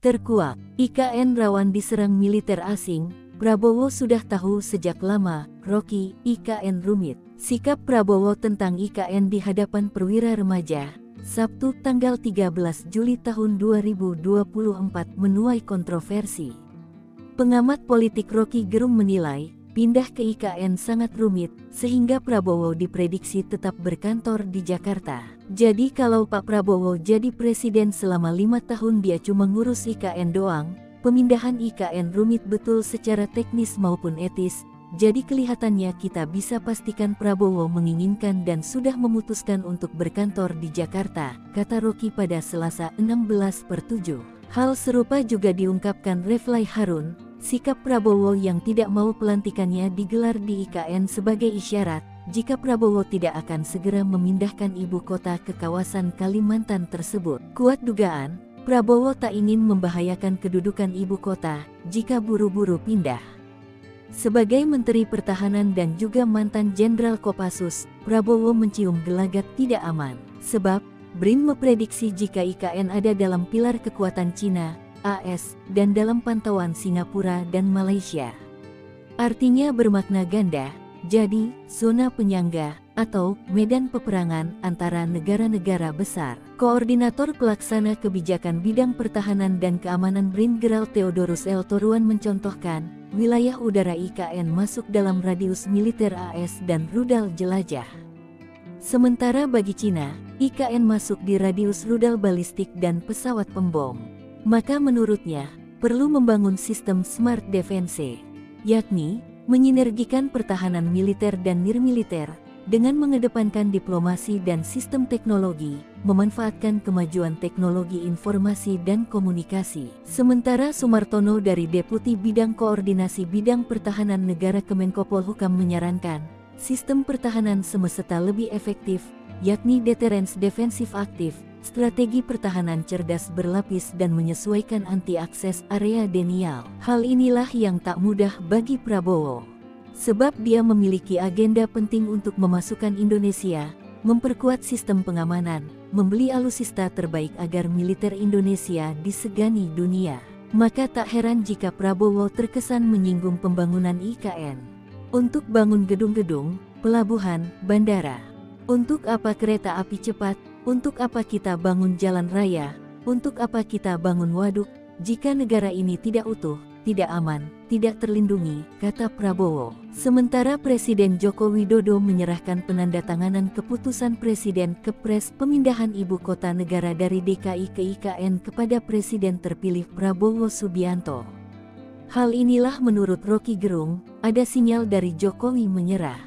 Terkuak, IKN rawan diserang militer asing. Prabowo sudah tahu sejak lama, Rocky, IKN rumit. Sikap Prabowo tentang IKN di hadapan perwira remaja, Sabtu tanggal 13 Juli tahun 2024 menuai kontroversi. Pengamat politik Rocky Gerung menilai, pindah ke IKN sangat rumit, sehingga Prabowo diprediksi tetap berkantor di Jakarta. Jadi kalau Pak Prabowo jadi presiden selama 5 tahun dia cuma ngurus IKN doang, pemindahan IKN rumit betul secara teknis maupun etis, jadi kelihatannya kita bisa pastikan Prabowo menginginkan dan sudah memutuskan untuk berkantor di Jakarta, kata Rocky pada Selasa 16/7. Hal serupa juga diungkapkan Reflay Harun. Sikap Prabowo yang tidak mau pelantikannya digelar di IKN sebagai isyarat jika Prabowo tidak akan segera memindahkan ibu kota ke kawasan Kalimantan tersebut. Kuat dugaan, Prabowo tak ingin membahayakan kedudukan ibu kota jika buru-buru pindah. Sebagai Menteri Pertahanan dan juga mantan Jenderal Kopassus, Prabowo mencium gelagat tidak aman. Sebab, BRIN memprediksi jika IKN ada dalam pilar kekuatan Cina, AS, dan dalam pantauan Singapura dan Malaysia. Artinya bermakna ganda, jadi zona penyangga atau medan peperangan antara negara-negara besar. Koordinator Pelaksana Kebijakan Bidang Pertahanan dan Keamanan BRIN Geral Theodorus L. Toruan mencontohkan, wilayah udara IKN masuk dalam radius militer AS dan rudal jelajah. Sementara bagi Cina, IKN masuk di radius rudal balistik dan pesawat pembom. Maka menurutnya, perlu membangun sistem smart defense, yakni menyinergikan pertahanan militer dan nirmiliter, dengan mengedepankan diplomasi dan sistem teknologi, memanfaatkan kemajuan teknologi informasi dan komunikasi. Sementara Sumartono dari Deputi Bidang Koordinasi Bidang Pertahanan Negara Kemenko Polhukam menyarankan, sistem pertahanan semesta lebih efektif, yakni deterrence defensif aktif, strategi pertahanan cerdas berlapis dan menyesuaikan anti-akses area denial. Hal inilah yang tak mudah bagi Prabowo. Sebab dia memiliki agenda penting untuk memasukkan Indonesia, memperkuat sistem pengamanan, membeli alutsista terbaik agar militer Indonesia disegani dunia. Maka tak heran jika Prabowo terkesan menyinggung pembangunan IKN. Untuk bangun gedung-gedung, pelabuhan, bandara. Untuk apa kereta api cepat? Untuk apa kita bangun jalan raya? Untuk apa kita bangun waduk? Jika negara ini tidak utuh, tidak aman, tidak terlindungi, kata Prabowo. Sementara Presiden Joko Widodo menyerahkan penandatanganan keputusan Presiden Kepres pemindahan ibu kota negara dari DKI ke IKN kepada Presiden terpilih Prabowo Subianto. Hal inilah menurut Rocky Gerung, ada sinyal dari Jokowi menyerah.